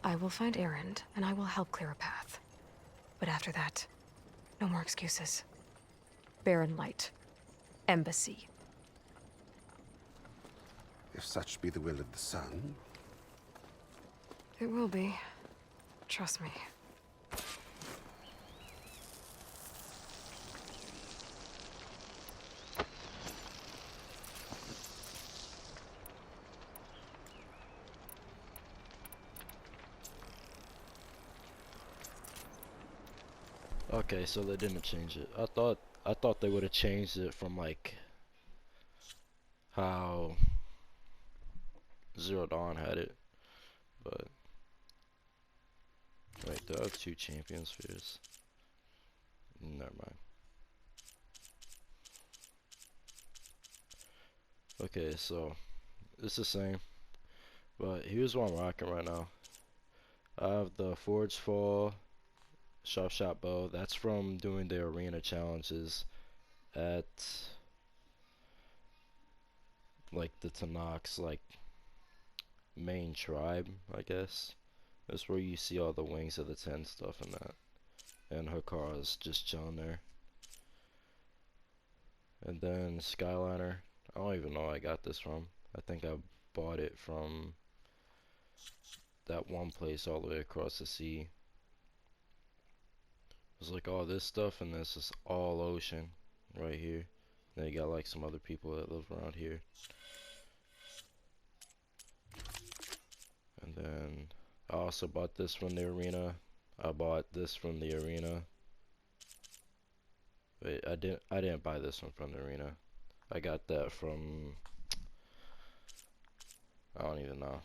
I will find Erend, and I will help clear a path. But after that, no more excuses. Barren Light. Embassy. If such be the will of the sun. It will be. Trust me. Okay, so they didn't change it. I thought they would have changed it from like how Zero Dawn had it, but wait, there are two champion spheres. Never mind. Okay, so it's the same, but here's what I'm rocking right now. I have the Forge Fall Sharp Shot Bow. That's from doing the arena challenges at like the Tanak's like main tribe, I guess. That's where you see all the Wings of the Ten stuff and that. And Hakara's just chilling there. And then Skyliner. I don't even know where I got this from. I think I bought it from that one place all the way across the sea. It was like all this stuff and this is all ocean right here. Then you got like some other people that live around here. And then I also bought this from the arena. I bought this from the arena. Wait, I didn't buy this one from the arena. I got that from, I don't even know.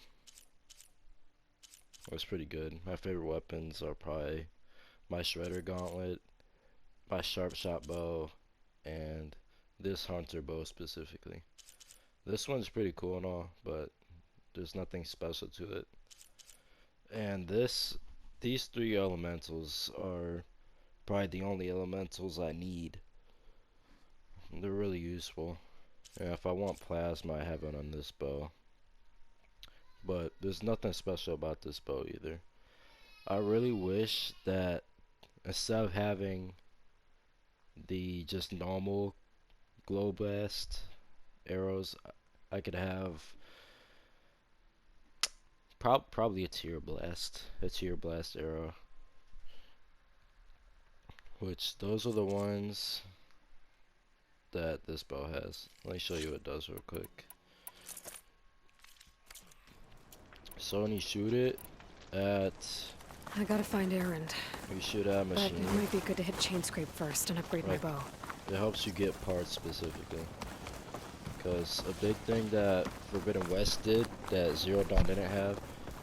It was pretty good. My favorite weapons are probably my Shredder Gauntlet, my Sharp Shot Bow, and this Hunter Bow specifically. This one's pretty cool and all, but there's nothing special to it. And these three elementals are probably the only elementals I need. They're really useful. And if I want plasma, I have it on this bow. But there's nothing special about this bow either. I really wish that instead of having the just normal glow blast arrows, I could have probably a tear blast arrow. Which those are the ones that this bow has. Let me show you what it does real quick. So when you shoot it at, I gotta find Erend. you shoot at a But machine, it might be good to hit Chain Scrape first and upgrade my Right. bow. it helps you get parts specifically. Because a big thing that Forbidden West did that Zero Dawn didn't have,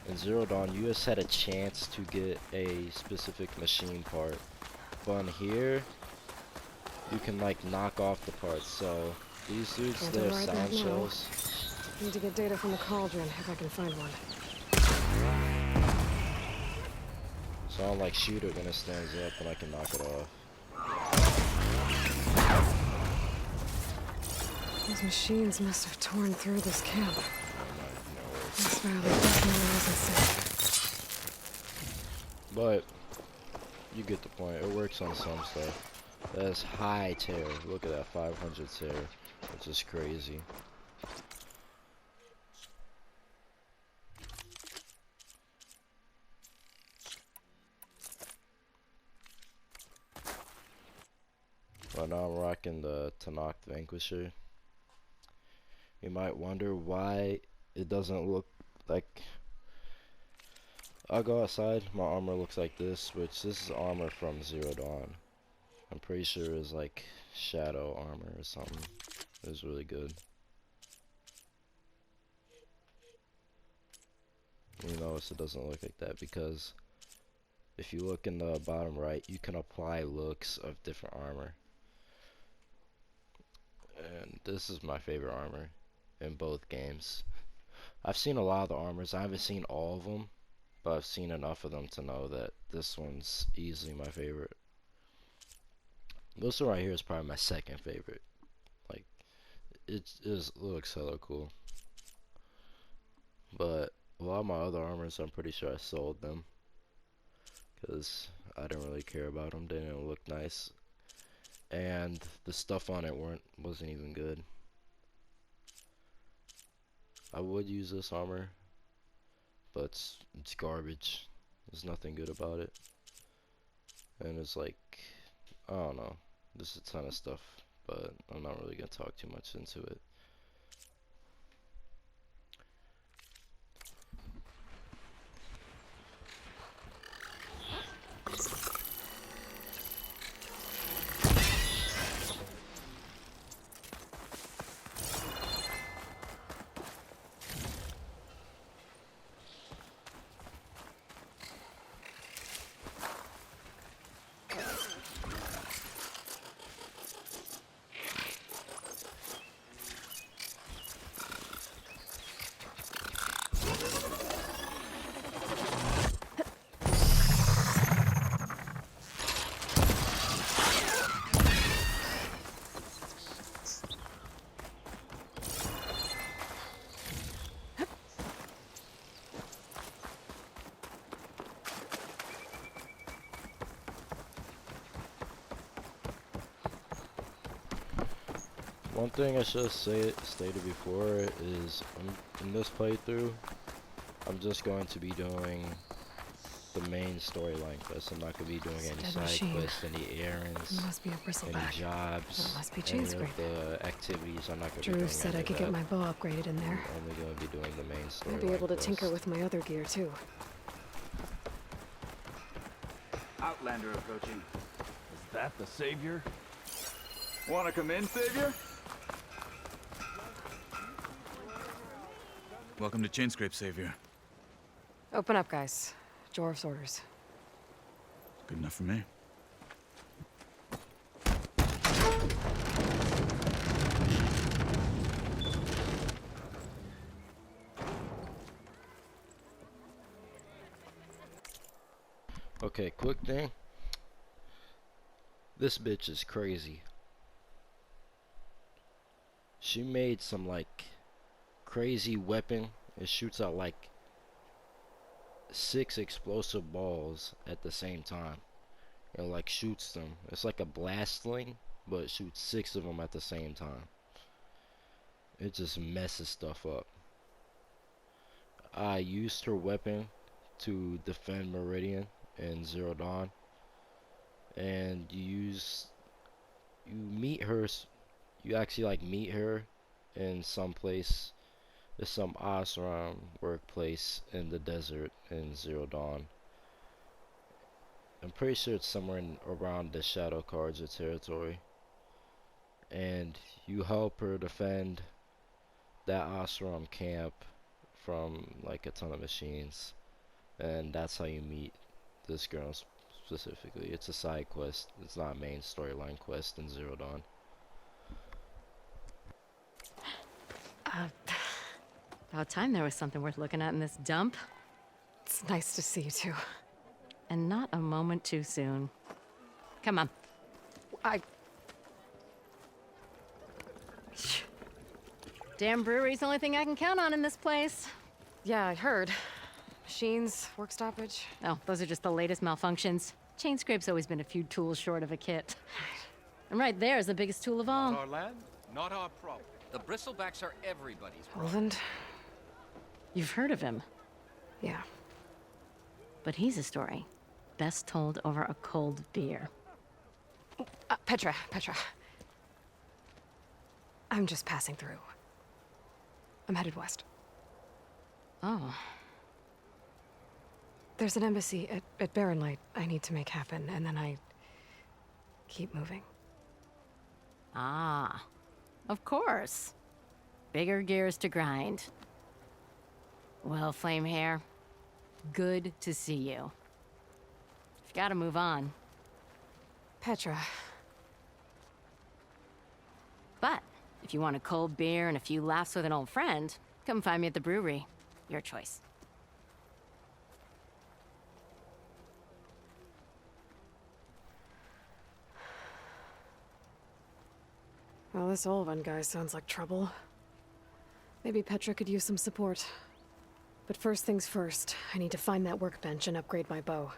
in Zero Dawn you just had a chance to get a specific machine part. But in here, you can like knock off the parts. So these dudes, Can't they have override that sound now. shells. Need to get data from the cauldron if I can find one. So I'll like shoot it when it stands up and I can knock it off. Those machines must have torn through this camp. Oh my, This valley definitely wasn't safe. But you get the point. It works on some stuff. That's high tear. Look at that 500 tear, which is crazy. But now I'm rocking the Tanakh Vanquisher. You might wonder why it doesn't look like. I'll go outside. My armor looks like this, which this is armor from Zero Dawn. I'm pretty sure it's like shadow armor or something. It was really good. You notice it doesn't look like that because if you look in the bottom right, you can apply looks of different armor. And this is my favorite armor in both games. I've seen a lot of the armors. I haven't seen all of them, but I've seen enough of them to know that this one's easily my favorite. This one right here is probably my second favorite. Like, it looks hella cool. But A lot of my other armors, I'm pretty sure I sold them. Because I didn't really care about them. They didn't look nice. And the stuff on it wasn't even good. I would use this armor, but it's garbage. There's nothing good about it. And it's like, I don't know. There's a ton of stuff, but I'm not really gonna talk too much into it. One thing I should have stated before is in this playthrough, I'm just going to be doing the main storyline quests. I'm not going to be doing any side quests, any errands, It must be a bristleback. any jobs, It must be any Chainscrape. of the activities. I'm not going to be Drew doing said any I of could that. get my bow upgraded in there. I'm only going to be doing the main storyline I'll be able to quests. tinker with my other gear too. Outlander approaching. Is that the Savior? Wanna come in, Savior? Welcome to Chainscrape, Savior. Open up, guys. Jorv's orders. Good enough for me. Okay, quick thing. This bitch is crazy. She made some like crazy weapon. It shoots out like 6 explosive balls at the same time. It like shoots them. It's like a blast sling, but it shoots 6 of them at the same time. It just messes stuff up. I used her weapon to defend Meridian in Zero Dawn, and you meet her. You actually like meet her in some place. There's some Osram workplace in the desert in Zero Dawn. I'm pretty sure it's somewhere around the Shadow Carja territory. And you help her defend that Osram camp from like a ton of machines. And that's how you meet this girl specifically. It's a side quest. It's not a main storyline quest in Zero Dawn. About time there was something worth looking at in this dump. It's nice to see you too. And not a moment too soon. Come on. Damn brewery's the only thing I can count on in this place. Yeah, I heard. Machines, work stoppage. Oh, those are just the latest malfunctions. Chainscrape's always been a few tools short of a kit. And right there is the biggest tool of all. Not our land, not our problem. The bristlebacks are everybody's problem. Olvend? You've heard of him, Yeah. but he's a story best told over a cold beer. Petra. I'm just passing through. I'm headed west. Oh, There's an embassy at Barren Light I need to make happen, and then I keep moving. ah, of course. Bigger gears to grind. Well, Flamehair, good to see you. You've got to move on. Petra. But if you want a cold beer and a few laughs with an old friend, come find me at the brewery. Your choice. Well, this Olvend guy sounds like trouble. Maybe Petra could use some support. But first things first, I need to find that workbench and upgrade my bow.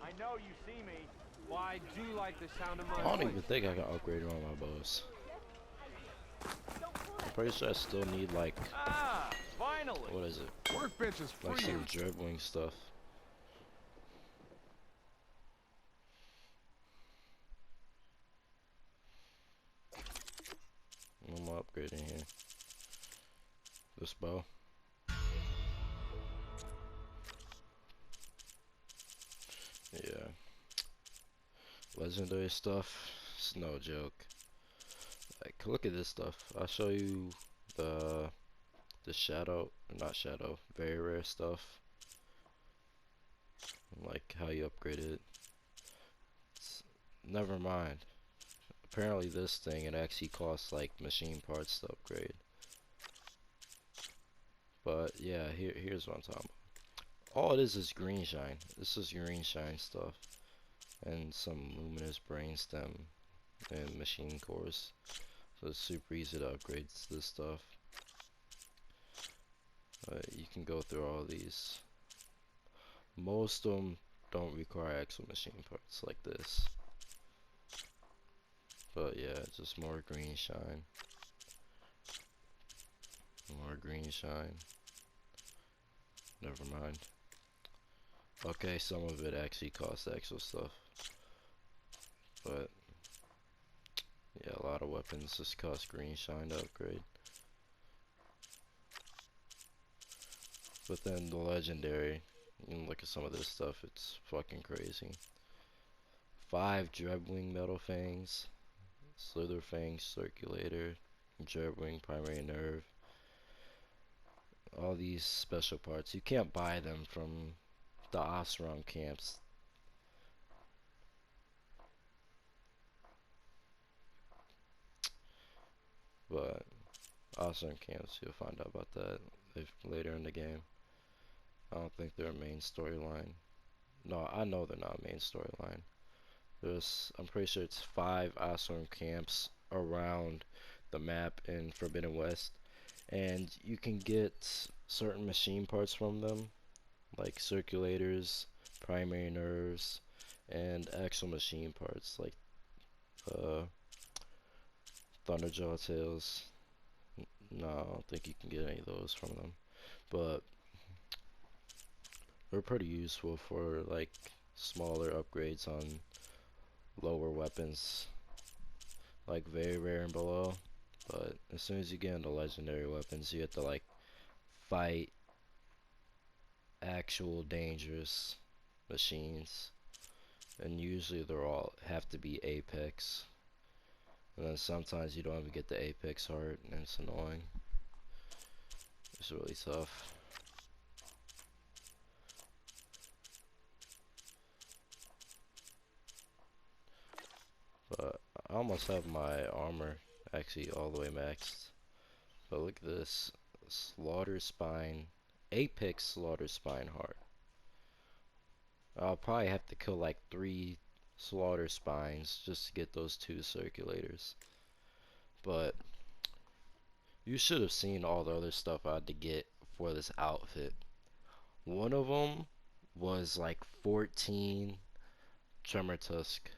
I know you see me. Well, I do like the sound of my I don't voice. even think I can upgrade one of my bows. I'm pretty sure I still need like, Ah, finally. what is it? Workbench is Like free. some dribbling stuff. What am I upgrading here? This bow. Yeah. Legendary stuff. It's no joke. Like, look at this stuff. I'll show you the shadow, not shadow, very rare stuff. Like how you upgrade it. Never mind. Apparently this thing, it actually costs like machine parts to upgrade. But yeah, here's what I'm talking about. All it is green shine. This is green shine stuff. And some luminous brainstem and machine cores. So it's super easy to upgrade this stuff. You can go through all these. Most of them don't require actual machine parts like this. But yeah, just more green shine. More green shine. Never mind. Okay, some of it actually costs actual stuff. But yeah, a lot of weapons just cost green shine to upgrade. But then the legendary, you can look at some of this stuff, it's fucking crazy. 5 Drebwing Metal Fangs, Slither Fang Circulator, Drebwing Primary Nerve. All these special parts, you can't buy them from the Osram camps. But Osram camps, you'll find out about that later in the game. I don't think they're a main storyline. No, I know they're not a main storyline. I'm pretty sure it's 5 Osram camps around the map in Forbidden West, and you can get certain machine parts from them, like circulators, primary nerves, and actual machine parts like Thunderjaw tails. No, I don't think you can get any of those from them, but they're pretty useful for like smaller upgrades on lower weapons, like very rare and below. But as soon as you get into legendary weapons, you have to like fight actual dangerous machines, and usually they're all have to be apex, and then sometimes you don't even get the apex heart, and it's annoying. It's really tough. But I almost have my armor actually all the way maxed. But look at this. Slaughter Spine. Apex Slaughter Spine heart. I'll probably have to kill like 3 Slaughter Spines just to get those 2 circulators. But you should have seen all the other stuff I had to get for this outfit. One of them was like 14 Tremor Tusk.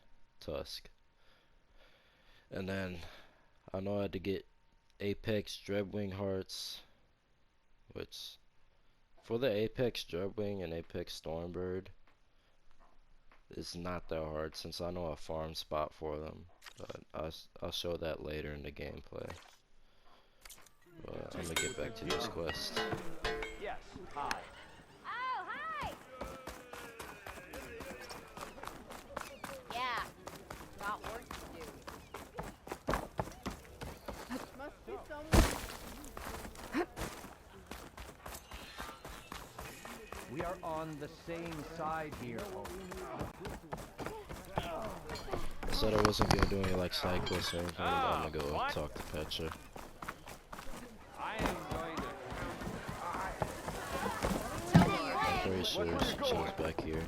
And then I know I had to get Apex Drebwing hearts, which for the Apex Drebwing and Apex Stormbird, it's not that hard since I know a farm spot for them. But I'll show that later in the gameplay. But I'm gonna get back to this quest. Yes, hi. Oh, hi! Yeah, got work to do. Must be someone. We are on the same side here. I said I wasn't gonna do any like side quests or anything, but I'm gonna go talk to Petra. I am going to. I'm pretty sure she's back here.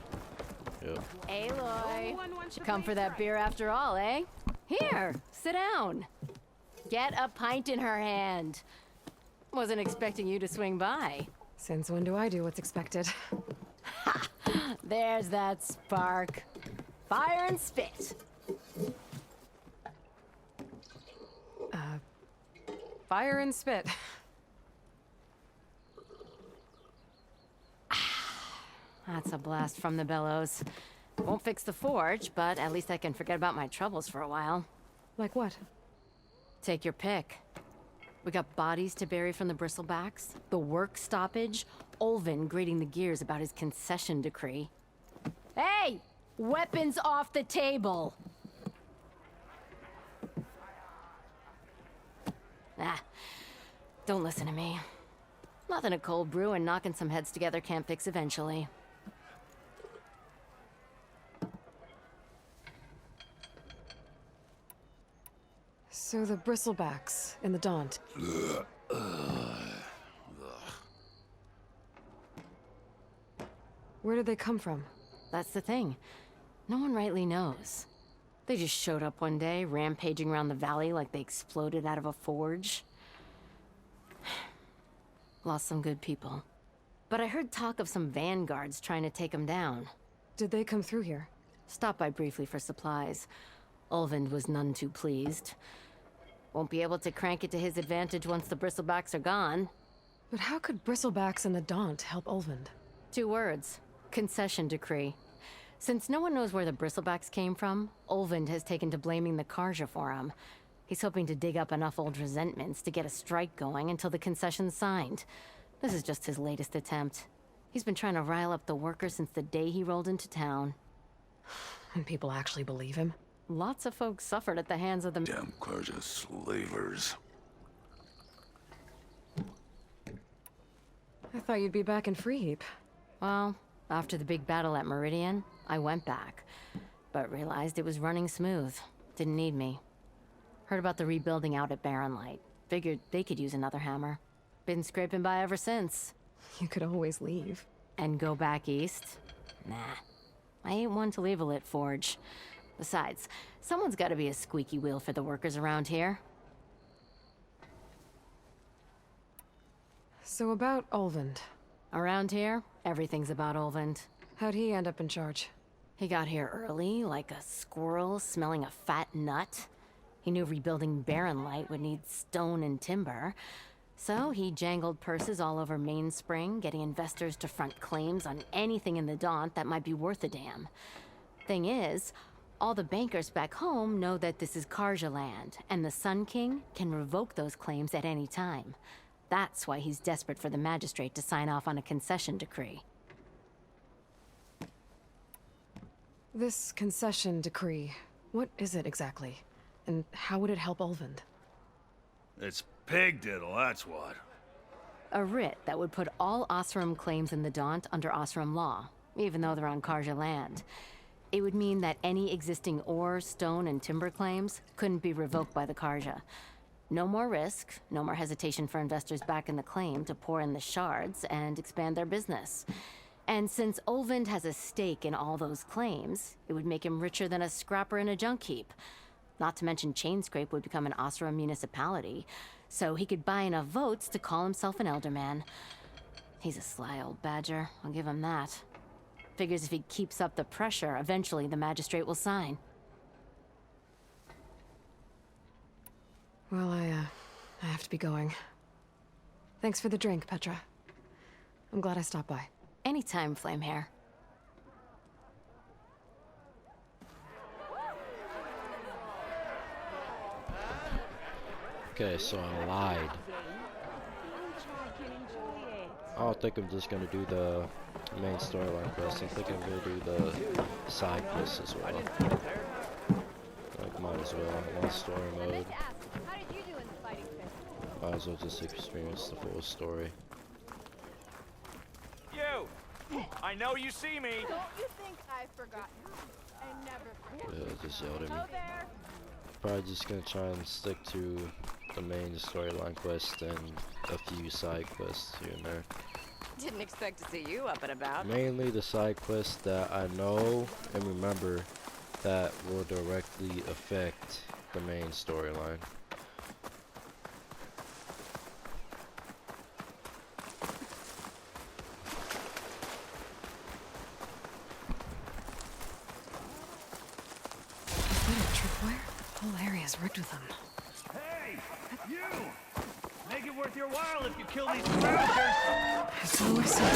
Yep. Aloy, you come for that beer after all, eh? Here, sit down. Get a pint in her hand. Wasn't expecting you to swing by. Since when do I do what's expected? There's that spark. Fire and spit. Fire and spit. That's a blast from the bellows. Won't fix the forge, but at least I can forget about my troubles for a while. Like what? Take your pick. We got bodies to bury from the bristlebacks, the work stoppage, Olvin grating the gears about his concession decree. Hey! Weapons off the table! Ah, don't listen to me. Nothing a cold brew and knocking some heads together can't fix eventually. So the bristlebacks in the Daunt. Where did they come from? That's the thing. No one rightly knows. They just showed up one day, rampaging around the valley like they exploded out of a forge. Lost some good people. But I heard talk of some vanguards trying to take them down. Did they come through here? Stopped by briefly for supplies. Olvind was none too pleased. Won't be able to crank it to his advantage once the bristlebacks are gone. But how could bristlebacks and the Daunt help Olvind? 2 words. Concession decree. Since no one knows where the bristlebacks came from, Olvind has taken to blaming the Karja for him. He's hoping to dig up enough old resentments to get a strike going until the concession's signed. This is just his latest attempt. He's been trying to rile up the workers since the day he rolled into town. And people actually believe him? Lots of folks suffered at the hands of the... Damn Karja slavers. I thought you'd be back in Freeheap. Well, after the big battle at Meridian, I went back, but realized it was running smooth. Didn't need me. Heard about the rebuilding out at Barren Light. Figured they could use another hammer. Been scraping by ever since. You could always leave. And go back east? Nah. I ain't one to leave a lit forge. Besides, someone's gotta be a squeaky wheel for the workers around here. So about Olvind. Around here, everything's about Olvind. How'd he end up in charge? He got here early, like a squirrel smelling a fat nut. He knew rebuilding Barren Light would need stone and timber. So he jangled purses all over Mainspring, getting investors to front claims on anything in the Daunt that might be worth a damn. Thing is, all the bankers back home know that this is Karja land, and the Sun King can revoke those claims at any time. That's why he's desperate for the magistrate to sign off on a concession decree. This concession decree, what is it exactly? And how would it help Olvind? It's pig diddle, that's what. A writ that would put all Osram claims in the Daunt under Osram law, even though they're on Karja land. It would mean that any existing ore, stone, and timber claims couldn't be revoked by the Karja. No more risk, no more hesitation for investors back in the claim to pour in the shards and expand their business. And since Olvind has a stake in all those claims, it would make him richer than a scrapper in a junk heap. Not to mention Chainscrape would become an Osram municipality, so he could buy enough votes to call himself an elderman. He's a sly old badger, I'll give him that. Figures if he keeps up the pressure, eventually the magistrate will sign. Well, I have to be going. Thanks for the drink, Petra. I'm glad I stopped by. Anytime, Flamehair. Okay, so I lied. I don't think I'm just gonna do the main storyline quest. I think I'm gonna do the side quests as well. Like, might as well. One story mode. Might as well just experience the full story. You! I know you see me! Don't you think I've forgotten? I never forget. Yeah, just yelled at me. Go there. Probably just gonna try and stick to the main storyline quest and a few side quests here and there. Didn't expect to see you up and about. Mainly the side quests that I know and remember that will directly affect the main storyline. Is that a tripwire? The whole area's rigged with them. Hey, you! Make it worth your while if you kill these scroungers! That's what we're seeing.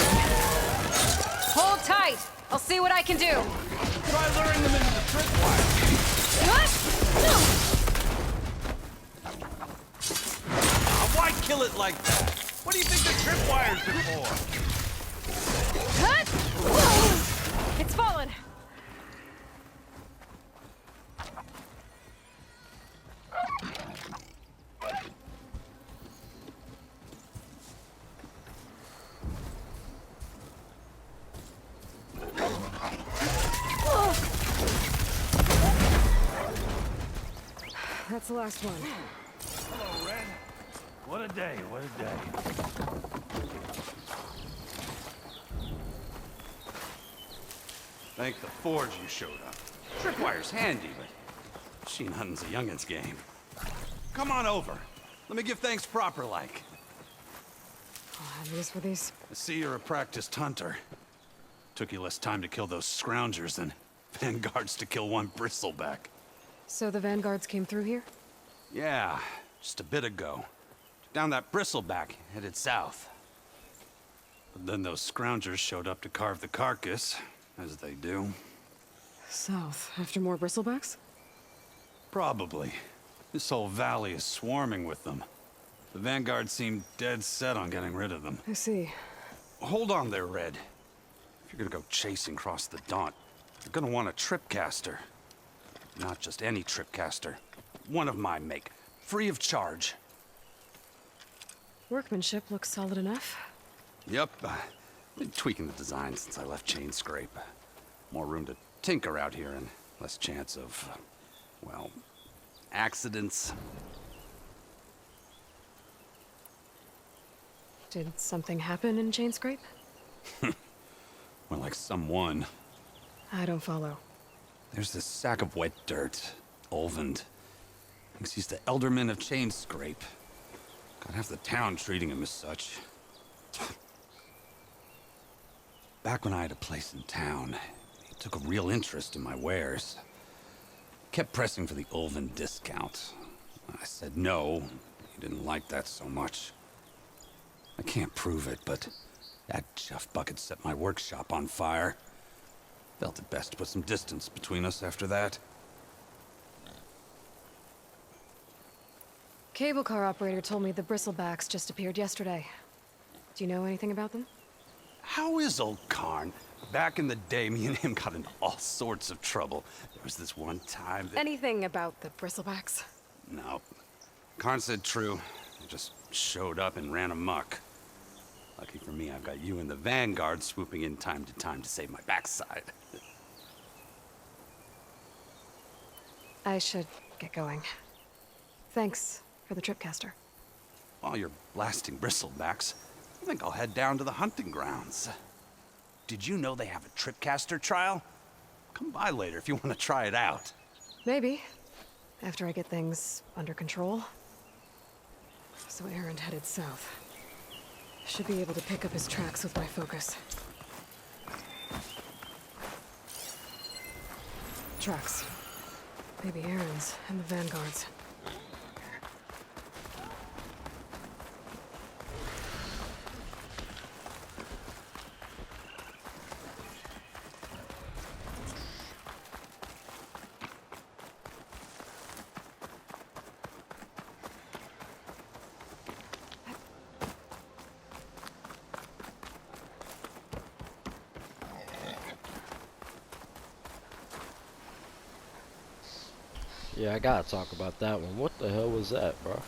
Hold tight! I'll see what I can do! Try luring them into the tripwire. What? Why kill it like that? What do you think the tripwires are for? Cut! It's fallen! That's the last one. Hello, Red. What a day, what a day. Thank the Forge you showed up. Tripwire's handy, but machine hunting's a youngin's game. Come on over. Let me give thanks proper like. I'll have use for these. I see you're a practiced hunter. Took you less time to kill those scroungers than vanguards to kill one bristleback. So the vanguards came through here? Yeah, just a bit ago. Down that bristleback, headed south. But then those scroungers showed up to carve the carcass, as they do. South, after more bristlebacks? Probably. This whole valley is swarming with them. The vanguard seemed dead set on getting rid of them. I see. Hold on there, Red. If you're gonna go chasing across the Daunt, you're gonna want a tripcaster. Not just any tripcaster. One of my make. Free of charge. Workmanship looks solid enough. Yep. Been tweaking the design since I left Chain Scrape. More room to tinker out here and less chance of, well, accidents. Did something happen in Chain Scrape? Well, like someone. I don't follow. There's this sack of wet dirt. Olvend. Thinks he's the Elderman of Chain Scrape. Got half the town treating him as such. Back when I had a place in town, he took a real interest in my wares. Kept pressing for the Olvend discount. I said no. He didn't like that so much. I can't prove it, but that chuff bucket set my workshop on fire. Felt it best to put some distance between us after that. Cable car operator told me the bristlebacks just appeared yesterday. Do you know anything about them? How is old Karn? Back in the day, me and him got into all sorts of trouble. There was this one time that... Anything about the bristlebacks? No. Karn said true. They just showed up and ran amok. Lucky for me, I've got you and the Vanguard swooping in time to save my backside. I should get going. Thanks for the tripcaster. While you're blasting bristlebacks, I think I'll head down to the hunting grounds. Did you know they have a tripcaster trial? Come by later if you want to try it out. Maybe. After I get things under control. So Aaron headed south. Should be able to pick up his tracks with my focus. Tracks. Maybe Aaron's and the Vanguard's. Yeah, I gotta talk about that one. What the hell was that, bro?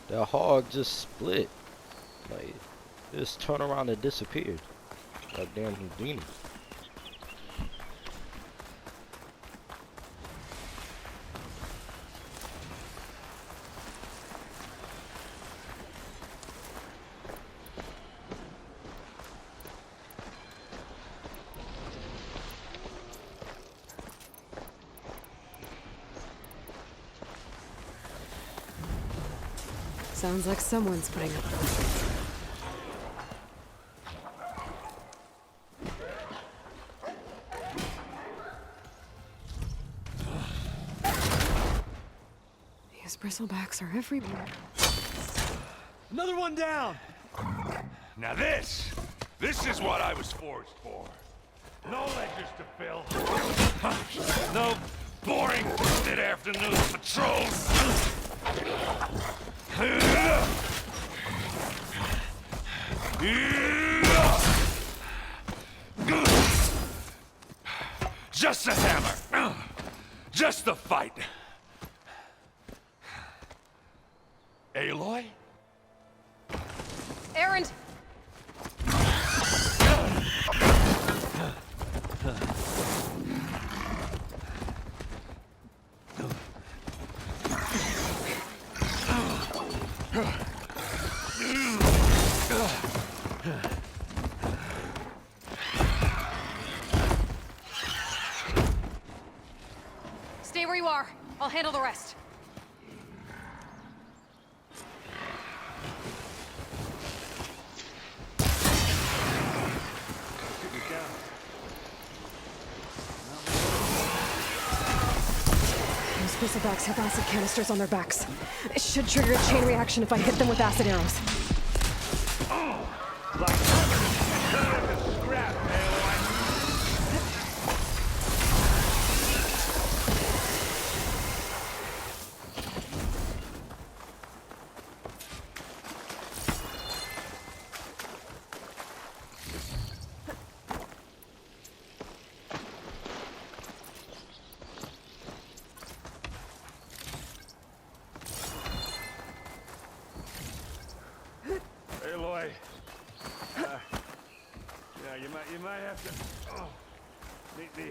That hog just split. Like, just turned around and disappeared. Goddamn Houdini. Sounds like someone's putting up a fight. These bristlebacks are everywhere. Another one down! Now this is what I was forged for. No ledgers to fill. No boring mid-afternoon patrols. Just a hammer. Just the fight. Aloy? Erend! Stay where you are. I'll handle the rest. Those bristlebacks have acid canisters on their backs. It should trigger a chain reaction if I hit them with acid arrows. Like cut into scrap, Aloy. Aloy. Yeah, you might have to meet me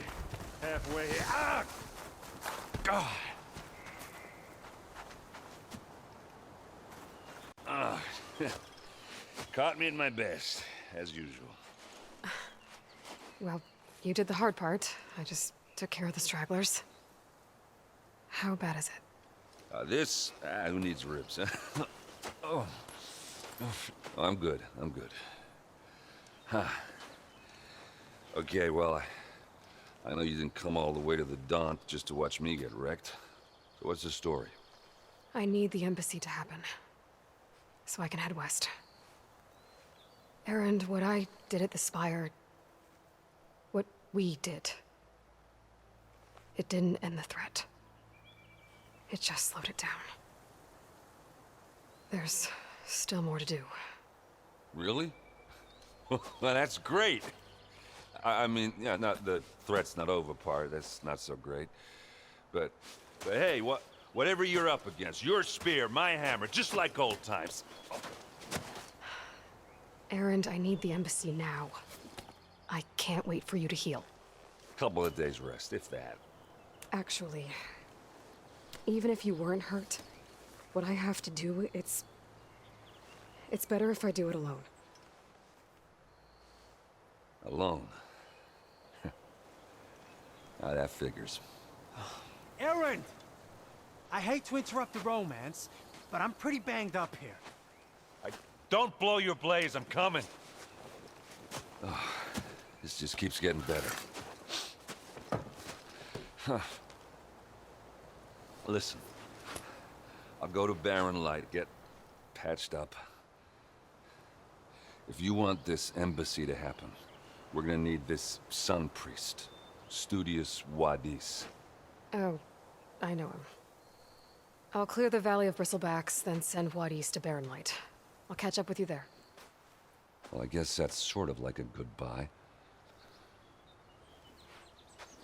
halfway here. Ah! God. Ah. Caught me at my best, as usual. Well, you did the hard part. I just took care of the stragglers. How bad is it? Who needs ribs, huh? Oh. Oh, I'm good. Huh. Okay, well, I know you didn't come all the way to the Daunt just to watch me get wrecked. So what's the story? I need the embassy to happen, so I can head west. Erend, what I did at the Spire... what we did... it didn't end the threat. It just slowed it down. There's still more to do. Really? Well, that's great. I mean, yeah, not the threat's not over part. That's not so great. But hey, whatever you're up against, your spear, my hammer, just like old times. Erend, I need the embassy now. I can't wait for you to heal. Couple of days rest, if that. Actually, even if you weren't hurt, what I have to do, it's better if I do it alone. Alone? Now that figures. Erend! I hate to interrupt the romance, but I'm pretty banged up here. Don't blow your blaze, I'm coming. Oh, this just keeps getting better. Huh. Listen, I'll go to Barren Light, get patched up. If you want this embassy to happen, we're gonna need this sun priest, Studious Wadis. Oh, I know him. I'll clear the Valley of Bristlebacks, then send Wadis to Barren Light. I'll catch up with you there. Well, I guess that's sort of like a goodbye.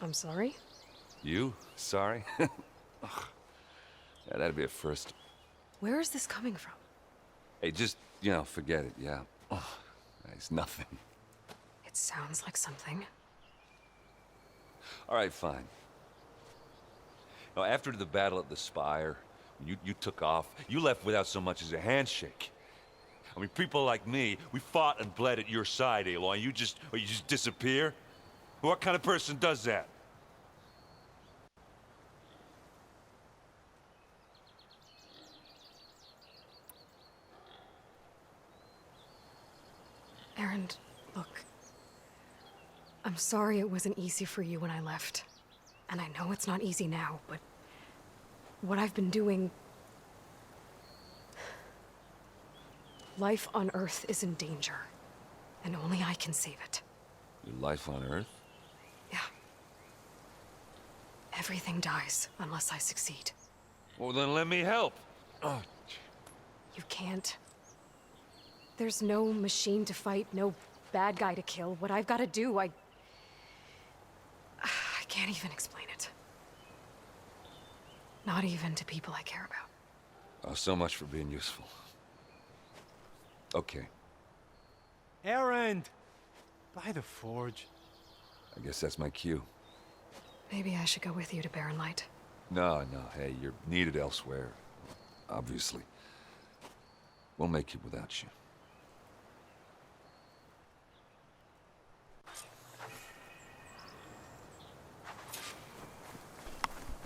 I'm sorry? You? Sorry? Ugh. Yeah, that'd be a first. Where is this coming from? Hey, just, forget it, yeah. Oh, it's nothing. It sounds like something. All right, fine. Now, after the battle at the Spire, when you took off, you left without so much as a handshake. I mean, people like me, we fought and bled at your side, Aloy, and you just disappear? What kind of person does that? Aaron, look. I'm sorry it wasn't easy for you when I left. And I know it's not easy now, but what I've been doing... Life on Earth is in danger, and only I can save it. Your life on Earth? Yeah. Everything dies unless I succeed. Well, then let me help. Oh. You can't. There's no machine to fight, no bad guy to kill. What I've got to do, I can't even explain it. Not even to people I care about. Oh, so much for being useful. Okay, Errand! By the forge. I guess that's my cue. Maybe I should go with you to Barren Light. No, hey, you're needed elsewhere. Obviously. We'll make it without you.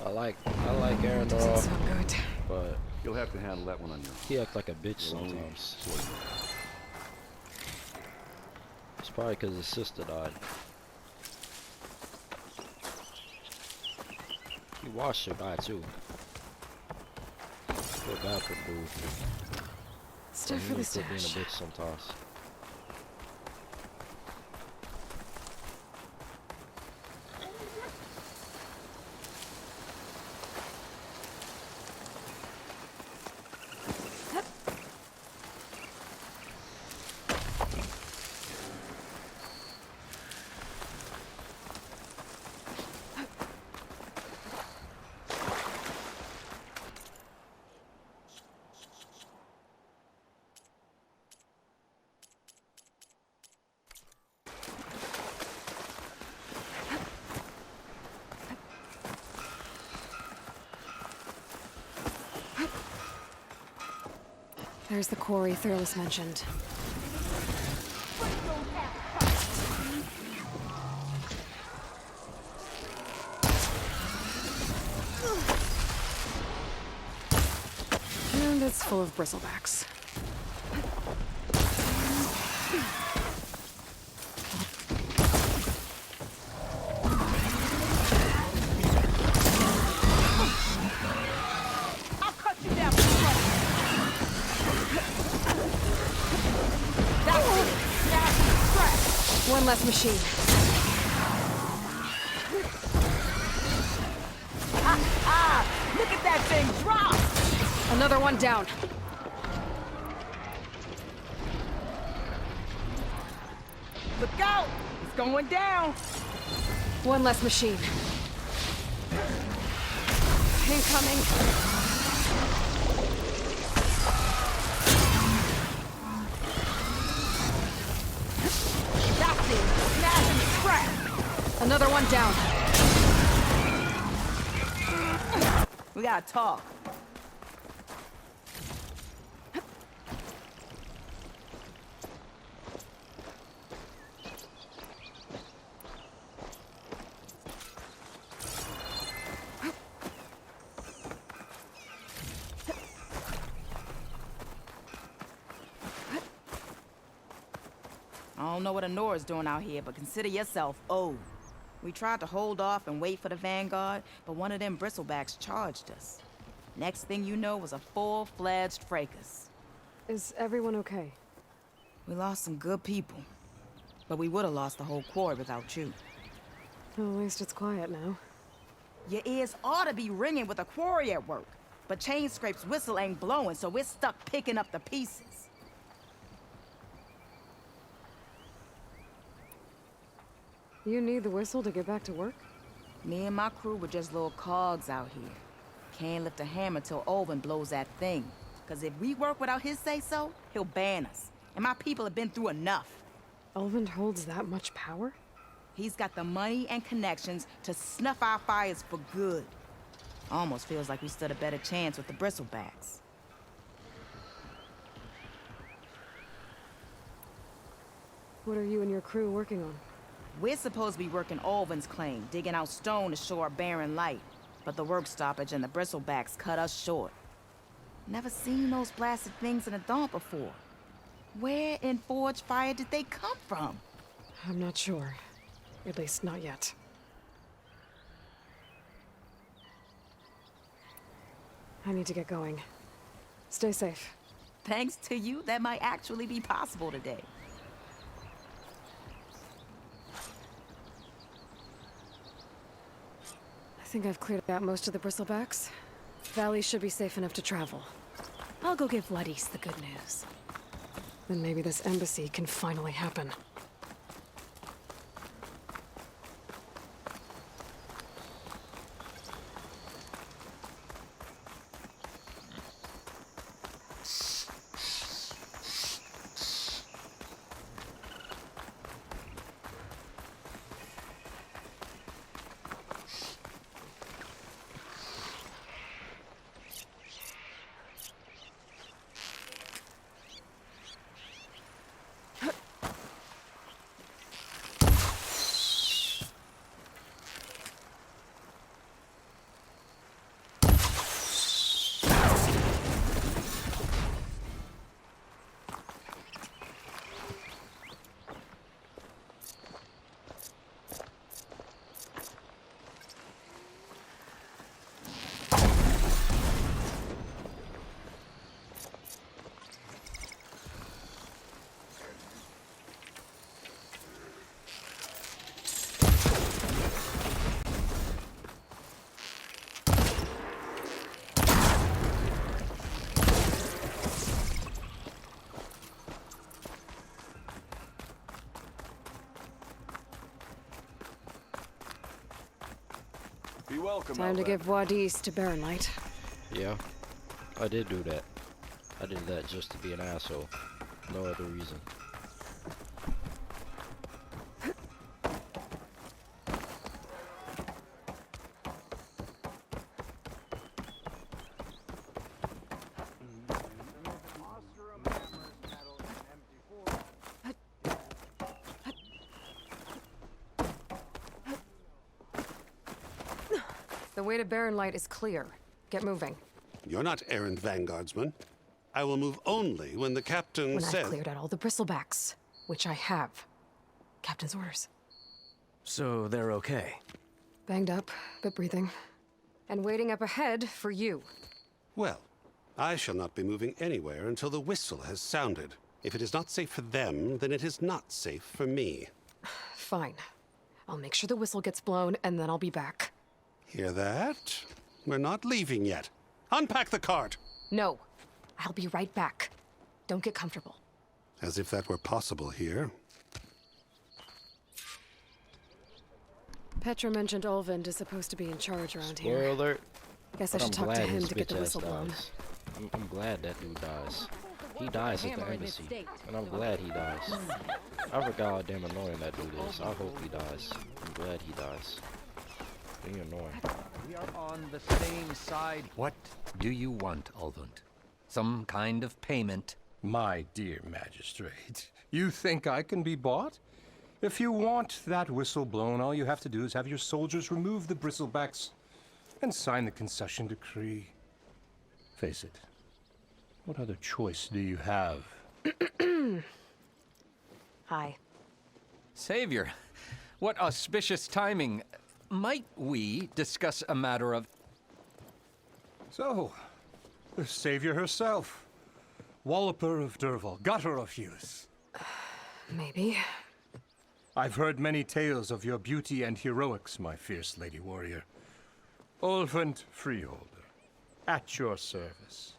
I like Aaron Doesn't Roth, sound good. but You'll have to handle that one on your own. he acts like a bitch sometimes. It's probably because his sister died. He watched her die too. Feel bad for the dude. Stuff for the Being a stash. bitch sometimes. There's the quarry Thurles mentioned. And it's full of bristlebacks. I'll cut you down for front. That's it. Now scratch. One less machine. Look at that thing drop. Another one down. Look out. It's going down. One less machine. Incoming. That's it. Smash and scrap. Another one down. We gotta talk. I don't know what Honora's doing out here, but consider yourself owed. We tried to hold off and wait for the Vanguard, but one of them bristlebacks charged us. Next thing you know was a full-fledged fracas. Is everyone okay? We lost some good people, but we would have lost the whole quarry without you. Well, at least it's quiet now. Your ears ought to be ringing with a quarry at work, but Chain Scrape's whistle ain't blowing, so we're stuck picking up the pieces. You need the whistle to get back to work? Me and my crew were just little cogs out here. Can't lift a hammer till Olvin blows that thing. Cause if we work without his say-so, he'll ban us. And my people have been through enough. Elvin holds that much power? He's got the money and connections to snuff our fires for good. Almost feels like we stood a better chance with the bristlebacks. What are you and your crew working on? We're supposed to be working Olvin's claim, digging out stone to shore Barren Light. But the work stoppage and the bristlebacks cut us short. Never seen those blasted things in a dump before. Where in Forge Fire did they come from? I'm not sure. At least not yet. I need to get going. Stay safe. Thanks to you, that might actually be possible today. I think I've cleared out most of the bristlebacks. Valley should be safe enough to travel. I'll go give Vladis the good news. Then maybe this embassy can finally happen. Be welcome. Time to give Wadis to Baronlight. Yeah, I did do that. I did that just to be an asshole. No other reason. The way to Baronlight is clear. Get moving. You're not errand vanguardsman. I will move only when the captain When says... I've cleared out all the bristlebacks, which I have. Captain's orders. So they're okay? Banged up, but breathing. And waiting up ahead for you. Well, I shall not be moving anywhere until the whistle has sounded. If it is not safe for them, then it is not safe for me. Fine. I'll make sure the whistle gets blown, and then I'll be back. Hear that? We're not leaving yet. Unpack the cart! No. I'll be right back. Don't get comfortable. As if that were possible here. Petra mentioned Olvind is supposed to be in charge around here. Spoiler alert. Guess I But should I'm talk to glad him his to get the bitch whistle ass blown. dies. I'm glad that dude dies. He dies at the embassy, and I'm glad he dies. I forgot how damn annoying that dude is. I hope he dies. I'm glad he dies. Being annoying. We are on the same side. What do you want, Olvund? Some kind of payment? My dear magistrate, you think I can be bought? If you want that whistle blown, all you have to do is have your soldiers remove the bristlebacks and sign the concession decree. Face it, what other choice do you have? Hi. Savior, what auspicious timing. Might we discuss a matter of... So, the savior herself. Walloper of Derval, gutter of youth. Maybe. I've heard many tales of your beauty and heroics, my fierce lady warrior. Olvund Freeholder, at your service.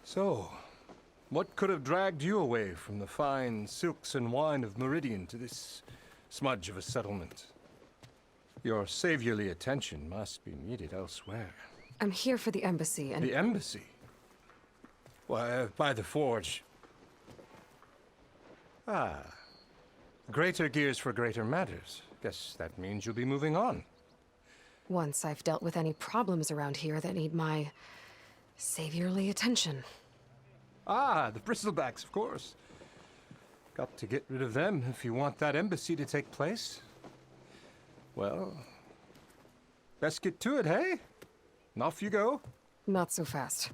So, what could have dragged you away from the fine silks and wine of Meridian to this smudge of a settlement? Your saviorly attention must be needed elsewhere. I'm here for the embassy and... The embassy? Why, by the forge. Ah. Greater gears for greater matters. Guess that means you'll be moving on. Once I've dealt with any problems around here that need my... saviorly attention. Ah, the bristlebacks, of course. Got to get rid of them if you want that embassy to take place. Well, let's get to it, hey? And off you go. Not so fast.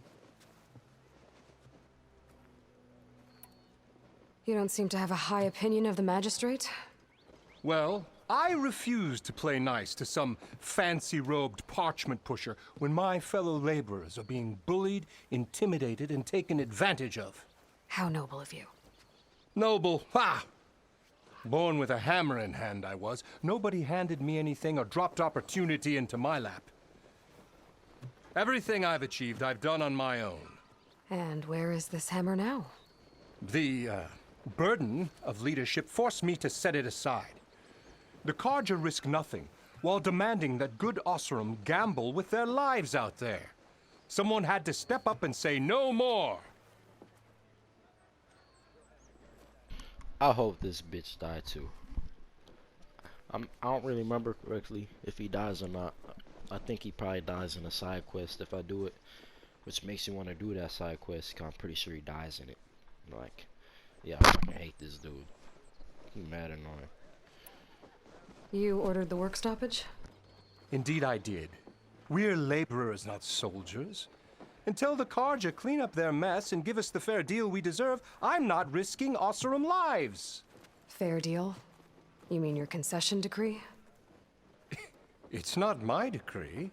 You don't seem to have a high opinion of the magistrate? Well, I refuse to play nice to some fancy-robed parchment pusher when my fellow laborers are being bullied, intimidated, and taken advantage of. How noble of you. Noble, ha! Born with a hammer in hand, I was. Nobody handed me anything or dropped opportunity into my lap. Everything I've achieved, I've done on my own. And where is this hammer now? The burden of leadership forced me to set it aside. The Carja risk nothing, while demanding that good Osram gamble with their lives out there. Someone had to step up and say no more. I hope this bitch die too. I don't really remember correctly if he dies or not. I think he probably dies in a side quest if I do it, which makes me want to do that side quest 'cause I'm pretty sure he dies in it. Like, yeah, I fucking hate this dude. He's mad annoying. You ordered the work stoppage? Indeed I did. We're laborers, not soldiers. Until the Carja clean up their mess and give us the fair deal we deserve, I'm not risking Osram lives. Fair deal? You mean your concession decree? It's not my decree.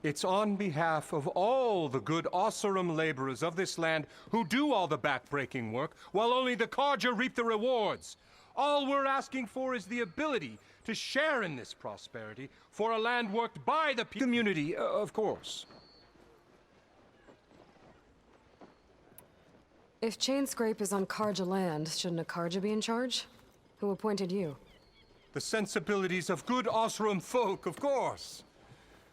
It's on behalf of all the good Osram laborers of this land who do all the backbreaking work, while only the Carja reap the rewards. All we're asking for is the ability to share in this prosperity for a land worked by the community, of course. If Chainscrape is on Carja land, shouldn't a Carja be in charge? Who appointed you? The sensibilities of good Osram folk, of course.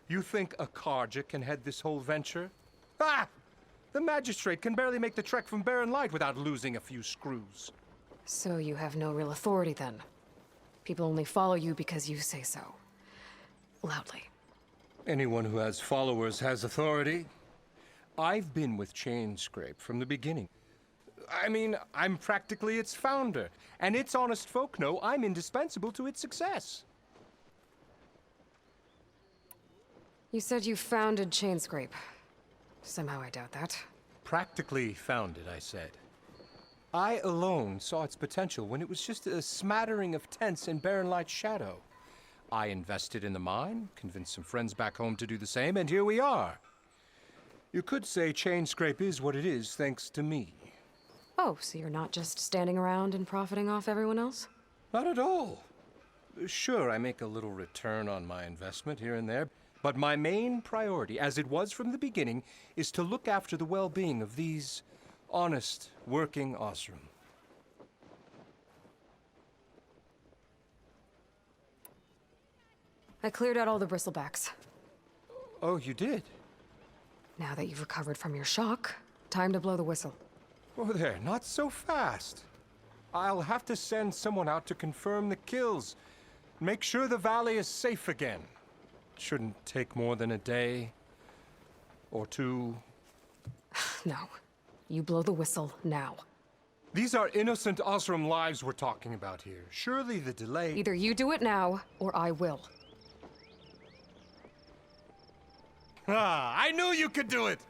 You think a Carja can head this whole venture? Ah! The magistrate can barely make the trek from Barren Light without losing a few screws. So you have no real authority then? People only follow you because you say so. Loudly. Anyone who has followers has authority. I've been with Chainscrape from the beginning. I mean, I'm practically its founder, and its honest folk know I'm indispensable to its success. You said you founded Chainscrape. Somehow I doubt that. Practically founded, I said. I alone saw its potential when it was just a smattering of tents in Barren Light's shadow. I invested in the mine, convinced some friends back home to do the same, and here we are. You could say Chainscrape is what it is thanks to me. Oh, so you're not just standing around and profiting off everyone else? Not at all. Sure, I make a little return on my investment here and there, but my main priority, as it was from the beginning, is to look after the well-being of these honest, working Osram. I cleared out all the bristlebacks. Oh, you did? Now that you've recovered from your shock, time to blow the whistle. Oh, there, not so fast. I'll have to send someone out to confirm the kills. Make sure the valley is safe again. Shouldn't take more than a day or two. No. You blow the whistle now. These are innocent Osram lives we're talking about here. Surely the delay... Either you do it now, or I will. Ah, I knew you could do it!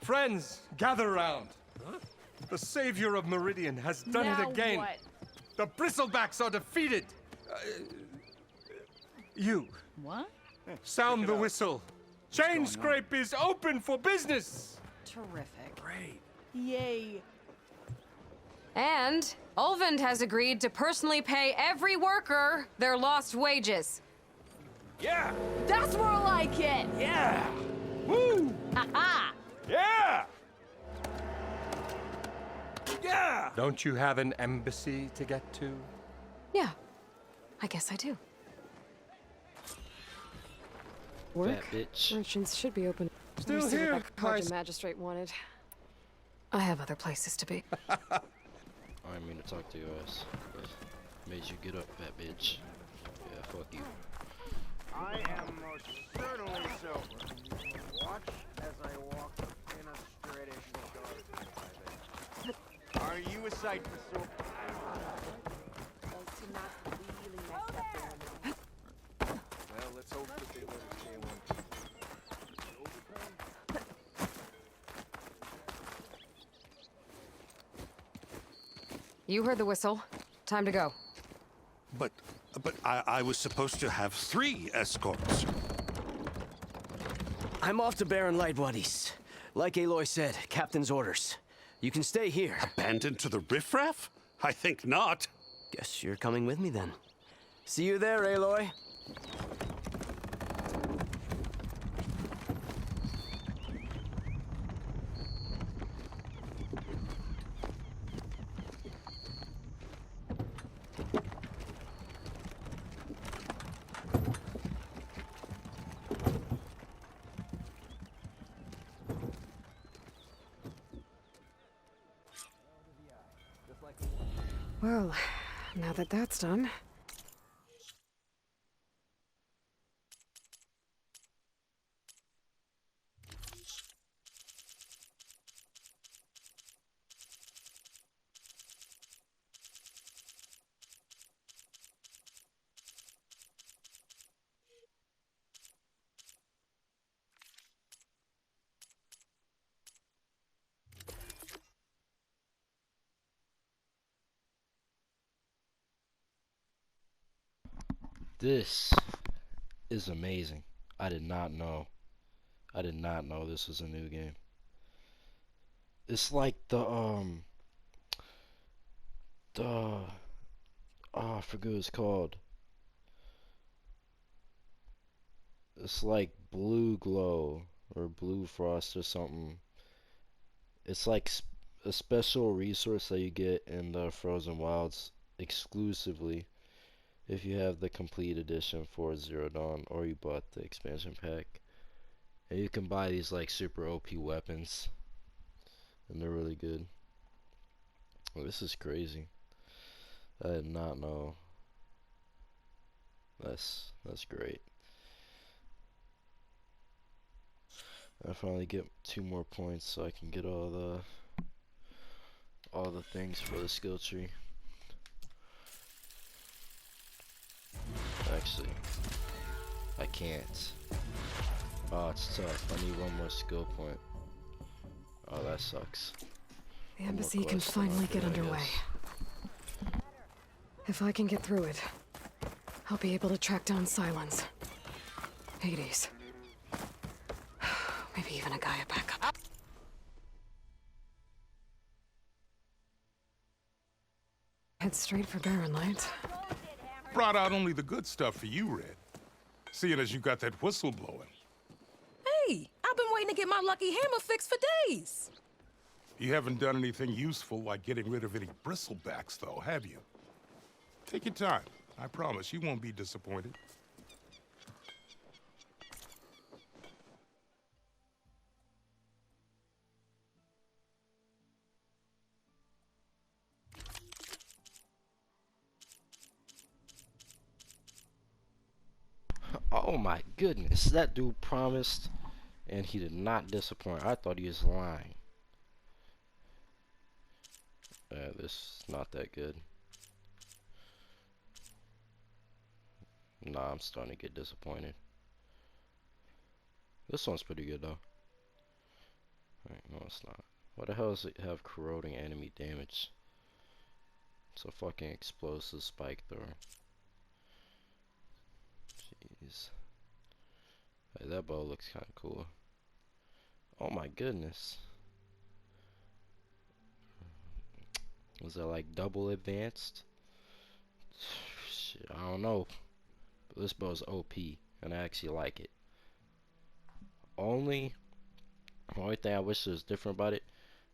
Friends, gather around. Huh? The savior of Meridian has done it again. What? The bristlebacks are defeated. You. What? Sound the whistle. Chainscrape is open for business. Terrific. Great. Yay. And Ulvund has agreed to personally pay every worker their lost wages. Yeah! That's more like it! Yeah! Woo! Ha-ha! Yeah! Yeah! Don't you have an embassy to get to? Yeah, I guess I do. Work? Fat bitch. Merchants should be open. Still Let me see here, what that Carja nice. magistrate wanted. I have other places to be. I didn't mean to talk to your ass. But made you get up, fat bitch. Yeah, fuck you. I am most certainly sober. Watch as I walk in a straightish garden. Are you a sight for sore? Well, let's hope that they let us stay one. You heard the whistle. Time to go. But I was supposed to have 3 escorts. I'm off to Baron Lightwaddies. Like Aloy said, Captain's orders. You can stay here. Abandoned to the riffraff? I think not. Guess you're coming with me then. See you there, Aloy. Well, now that that's done. This is amazing. I did not know. I did not know this was a new game. It's like I forget what it's called. It's like Blue Glow or Blue Frost or something. It's like a special resource that you get in the Frozen Wilds exclusively if you have the complete edition for Zero Dawn or you bought the expansion pack. And you can buy these like super OP weapons and they're really good. Well, this is crazy. I did not know. That's great. I finally get 2 more points so I can get all the things for the skill tree. Actually, I can't. Oh, it's tough. I need 1 more skill point. Oh, that sucks. The embassy can finally get underway. If I can get through it, I'll be able to track down Silence. Hades. Maybe even a Gaia backup. Head straight for Barren Light. Brought out only the good stuff for you, Red. Seeing as you got that whistle blowing. Hey, I've been waiting to get my lucky hammer fixed for days. You haven't done anything useful like getting rid of any bristlebacks, though, have you? Take your time. I promise you won't be disappointed. Oh my goodness, that dude promised and he did not disappoint. I thought he was lying. This is not that good. Nah, I'm starting to get disappointed. This one's pretty good though. Right, no it's not. Why the hell does it have corroding enemy damage? It's a fucking explosive spike thrower. Jeez. Hey, that bow looks kinda cool. Oh my goodness. Was that like double advanced? Shit, I don't know. But this bow's OP and I actually like it. Only thing I wish was different about it,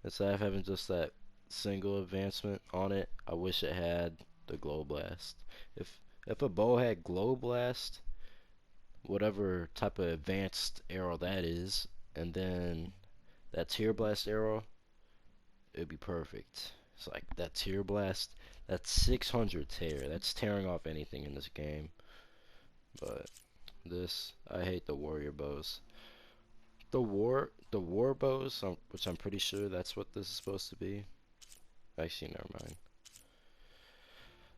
instead of having just that single advancement on it, I wish it had the glow blast. If a bow had glow blast, whatever type of advanced arrow that is, and then that tear blast arrow, it'd be perfect. It's like that tear blast, that's 600 tear. That's tearing off anything in this game. But this, I hate the warrior bows. The war bows, which I'm pretty sure that's what this is supposed to be. Actually, never mind.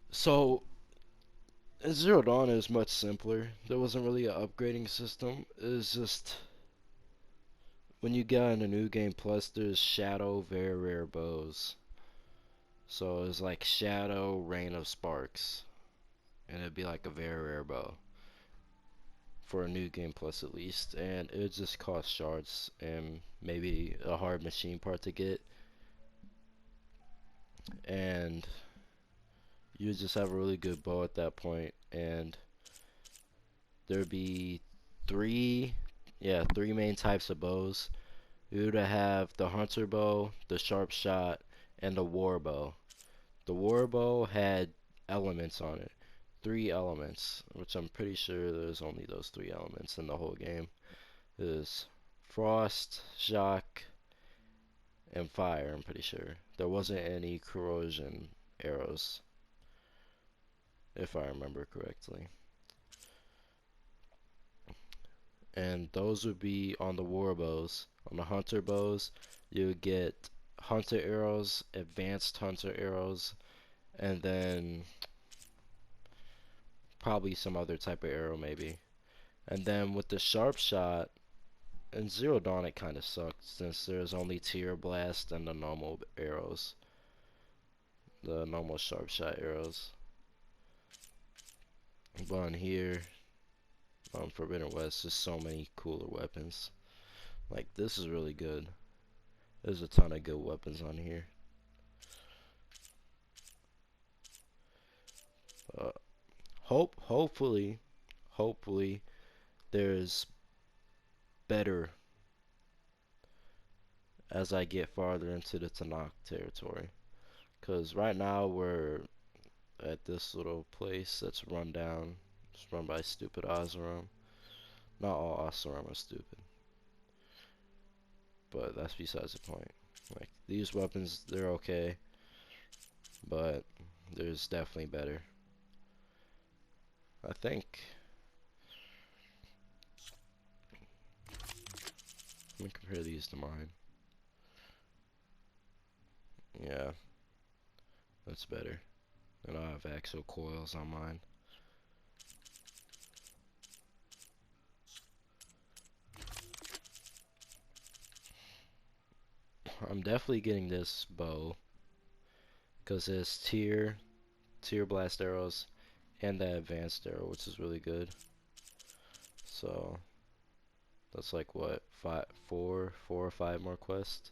So, Zero Dawn is much simpler. There wasn't really an upgrading system. It was just when you got in a new game plus, there's shadow very rare bows. So it's like Shadow, Rain of Sparks. And it'd be like a very rare bow. For a new game plus at least. And it would just cost shards and maybe a hard machine part to get. And you just have a really good bow at that point. And there'd be three main types of bows. You would have the hunter bow, the sharp shot, and the war bow. The war bow had elements on it. 3 elements, which I'm pretty sure there's only those 3 elements in the whole game. There's frost, shock, and fire, I'm pretty sure. There wasn't any corrosion arrows, if I remember correctly. And those would be on the war bows. On the hunter bows, you would get hunter arrows, advanced hunter arrows, and then probably some other type of arrow maybe. And then with the sharp shot, in Zero Dawn it kind of sucked since there's only Tear Blast and the normal arrows. The normal sharp shot arrows. But on here, Forbidden West, there's so many cooler weapons. Like, this is really good. There's a ton of good weapons on here. Hopefully there's better as I get farther into the Tanakh territory. Because right now we're at this little place that's run down. It's run by stupid Oseram. Not all Oseram are stupid. But that's besides the point. Like, these weapons, they're okay. But there's definitely better. I think. Let me compare these to mine. Yeah. That's better. And I have axial coils on mine. I'm definitely getting this bow because it's tear blast arrows and that advanced arrow, which is really good. So that's like what, 4 or 5 more quests.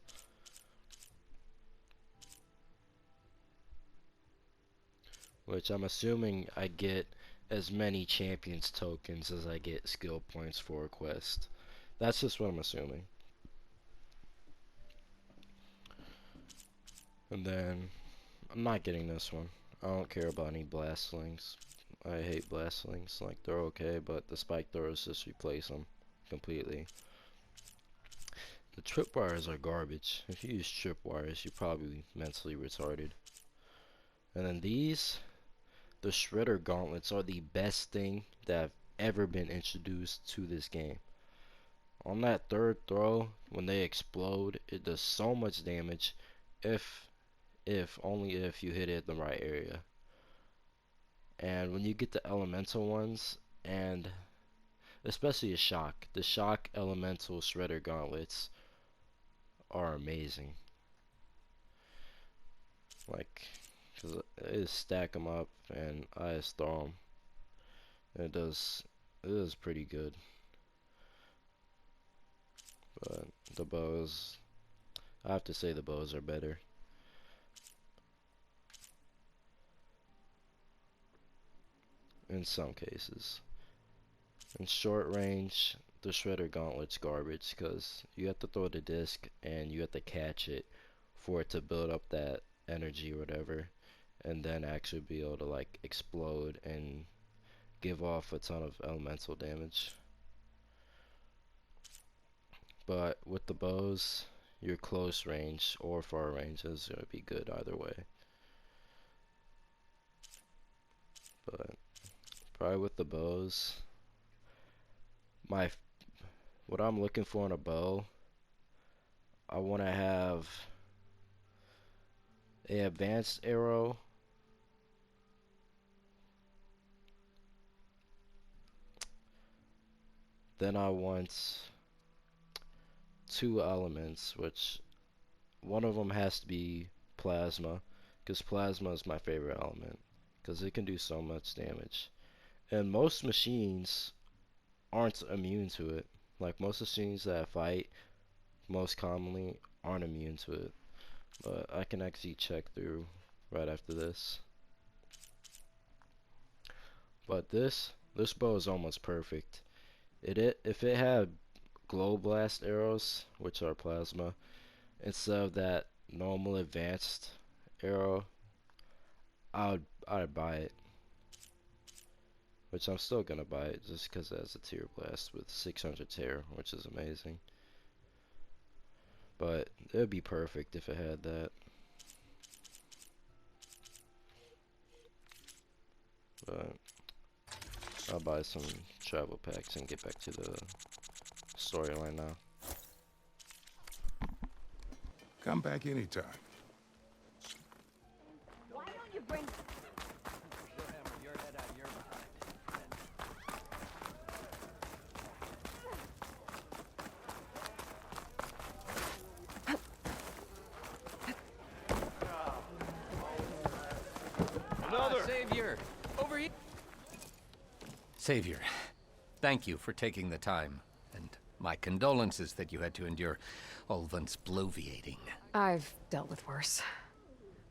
Which I'm assuming I get as many champions tokens as I get skill points for a quest. That's just what I'm assuming. And then I'm not getting this one. I don't care about any blast slings. I hate blast slings. Like, they're okay, but the spike throwers just replace them completely. The tripwires are garbage. If you use tripwires, you're probably mentally retarded. And then these, the Shredder gauntlets are the best thing that have ever been introduced to this game. On that third throw, when they explode, it does so much damage only if you hit it in the right area. And when you get the elemental ones, and especially the shock elemental shredder gauntlets are amazing. Like, cause I just stack them up and I just throw them. And it is pretty good. But the bows, I have to say the bows are better. In some cases. In short range, the shredder gauntlet's garbage because you have to throw the disc and you have to catch it for it to build up that energy or whatever, and then actually be able to like explode and give off a ton of elemental damage. But with the bows, your close range or far range is going to be good either way. But probably with the bows, what I'm looking for in a bow, I want to have a advanced arrow, then I want 2 elements, which one of them has to be plasma because plasma is my favorite element, because it can do so much damage. And most machines aren't immune to it. Like most machines that I fight most commonly aren't immune to it. But I can actually check through right after this. But this bow is almost perfect. If it had glow blast arrows, which are plasma, instead of that normal advanced arrow, I'd buy it. Which I'm still gonna buy it just because it has a tear blast with 600 tear, which is amazing. But it would be perfect if it had that. But I'll buy some travel packs and get back to the storyline now. Come back anytime. Why don't you bring... Another! Savior! Over here! Savior, thank you for taking the time, and my condolences that you had to endure Ulvund's bloviating. I've dealt with worse.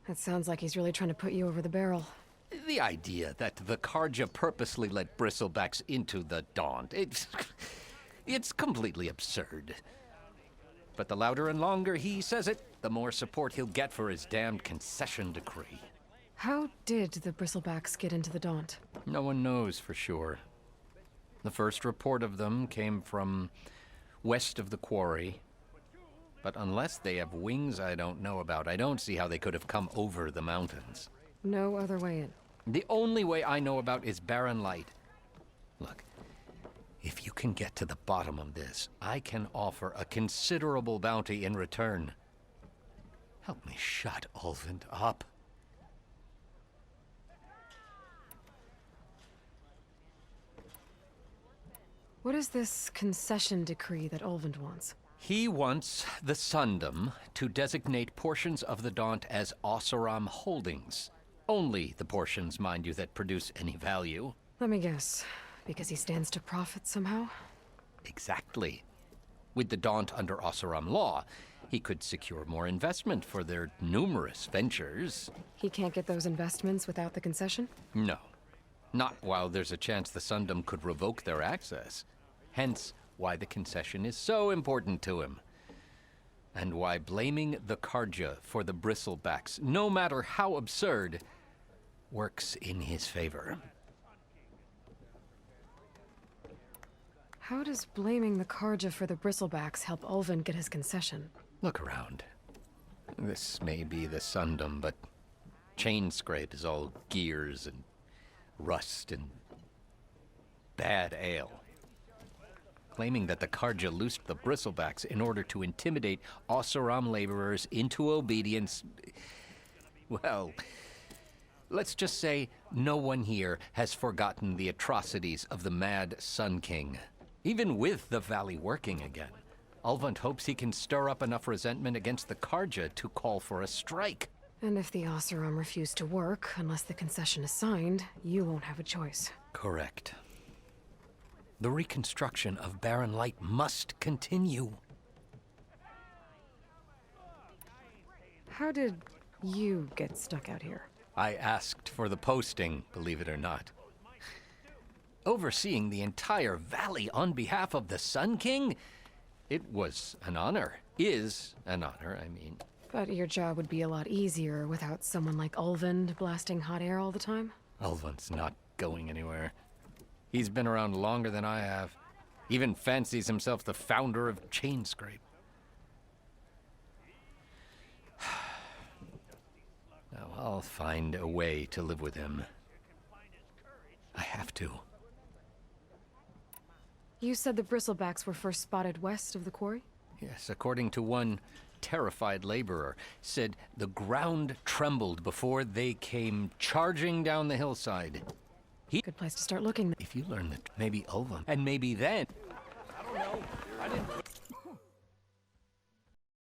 It sounds like he's really trying to put you over the barrel. The idea that the Karja purposely let bristlebacks into the Daunt, it's completely absurd. But the louder and longer he says it, the more support he'll get for his damned concession decree. How did the bristlebacks get into the Daunt? No one knows for sure. The first report of them came from west of the quarry. But unless they have wings I don't know about, I don't see how they could have come over the mountains. No other way in. The only way I know about is barren light. Look, if you can get to the bottom of this, I can offer a considerable bounty in return. Help me shut Ulvund up. What is this concession decree that Ulvund wants? He wants the Sundom to designate portions of the Daunt as Oseram holdings. Only the portions, mind you, that produce any value. Let me guess. Because he stands to profit somehow? Exactly. With the Daunt under Oseram law, he could secure more investment for their numerous ventures. He can't get those investments without the concession? No. Not while there's a chance the Sundom could revoke their access. Hence, why the concession is so important to him. And why blaming the Karja for the bristlebacks, no matter how absurd, works in his favor. How does blaming the Karja for the bristlebacks help Ulvund get his concession? Look around. This may be the Sundom, but Chainscrape is all gears and rust and bad ale. Claiming that the Karja loosed the bristlebacks in order to intimidate Oseram laborers into obedience. Well, let's just say no one here has forgotten the atrocities of the Mad Sun King. Even with the valley working again, Ulvund hopes he can stir up enough resentment against the Karja to call for a strike. And if the Oseram refuse to work, unless the concession is signed, you won't have a choice. Correct. The reconstruction of Barren Light must continue. How did you get stuck out here? I asked for the posting, believe it or not. Overseeing the entire valley on behalf of the Sun King? It was an honor. Is an honor, I mean. But your job would be a lot easier without someone like Ulvund blasting hot air all the time? Ulvund's not going anywhere. He's been around longer than I have. Even fancies himself the founder of Chainscrape. Now, I'll find a way to live with him. I have to. You said the bristlebacks were first spotted west of the quarry? Yes, according to one terrified laborer, said the ground trembled before they came charging down the hillside. Good place to start looking. If you learn that maybe Ulvund, and maybe then... I don't know. I didn't...